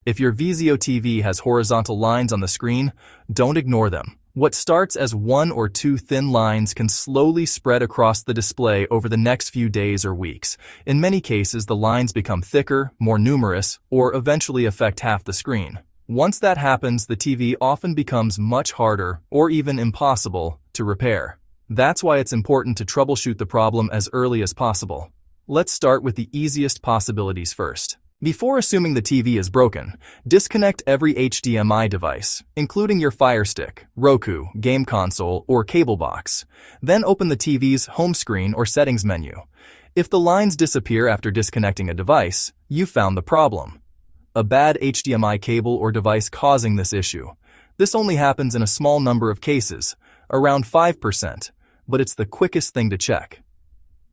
If your Vizio TV has horizontal lines on the screen, don't ignore them. What starts as one or two thin lines can slowly spread across the display over the next few days or weeks. In many cases, the lines become thicker, more numerous, or eventually affect half the screen. Once that happens, the TV often becomes much harder, or even impossible, to repair. That's why it's important to troubleshoot the problem as early as possible. Let's start with the easiest possibilities first. Before assuming the TV is broken, disconnect every HDMI device, including your Fire Stick, Roku, game console, or cable box. Then open the TV's home screen or settings menu. If the lines disappear after disconnecting a device, you've found the problem. A bad HDMI cable or device causing this issue. This only happens in a small number of cases, around 5%, but it's the quickest thing to check.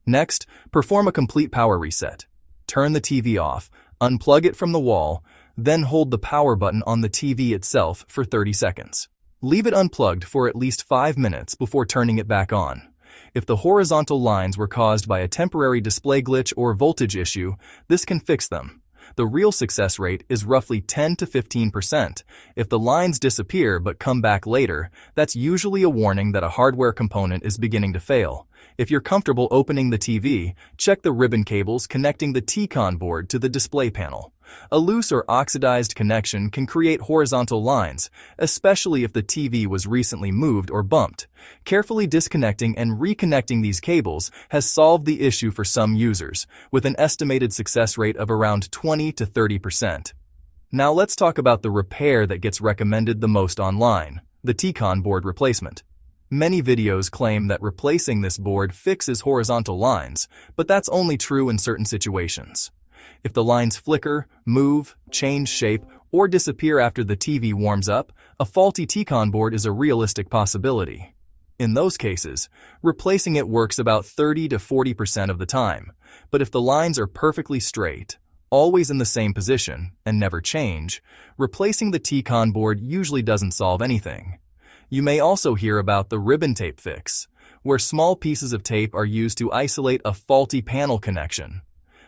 Next, perform a complete power reset. Turn the TV off, unplug it from the wall, then hold the power button on the TV itself for 30 seconds. Leave it unplugged for at least 5 minutes before turning it back on. If the horizontal lines were caused by a temporary display glitch or voltage issue, this can fix them. The real success rate is roughly 10 to 15%. If the lines disappear but come back later, that's usually a warning that a hardware component is beginning to fail. If you're comfortable opening the TV, check the ribbon cables connecting the T-Con board to the display panel. A loose or oxidized connection can create horizontal lines, especially if the TV was recently moved or bumped. Carefully disconnecting and reconnecting these cables has solved the issue for some users, with an estimated success rate of around 20 to 30%. Now let's talk about the repair that gets recommended the most online, the T-Con board replacement. Many videos claim that replacing this board fixes horizontal lines, but that's only true in certain situations. If the lines flicker, move, change shape, or disappear after the TV warms up, a faulty T-Con board is a realistic possibility. In those cases, replacing it works about 30 to 40% of the time, but if the lines are perfectly straight, always in the same position, and never change, replacing the T-Con board usually doesn't solve anything. You may also hear about the ribbon tape fix, where small pieces of tape are used to isolate a faulty panel connection.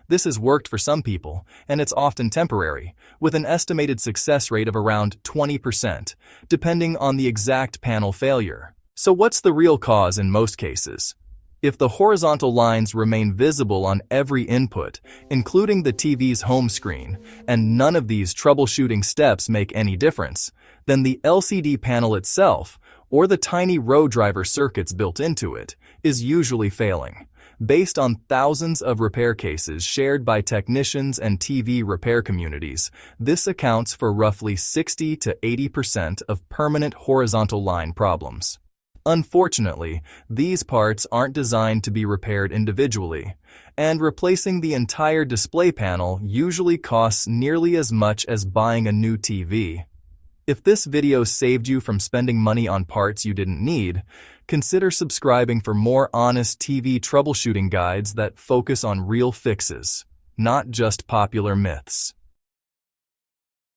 This has worked for some people, and it's often temporary, with an estimated success rate of around 20%, depending on the exact panel failure. So what's the real cause in most cases? If the horizontal lines remain visible on every input, including the TV's home screen, and none of these troubleshooting steps make any difference, then the LCD panel itself, or the tiny row driver circuits built into it, is usually failing. Based on thousands of repair cases shared by technicians and TV repair communities, this accounts for roughly 60 to 80% of permanent horizontal line problems. Unfortunately, these parts aren't designed to be repaired individually, and replacing the entire display panel usually costs nearly as much as buying a new TV. If this video saved you from spending money on parts you didn't need, consider subscribing for more honest TV troubleshooting guides that focus on real fixes, not just popular myths.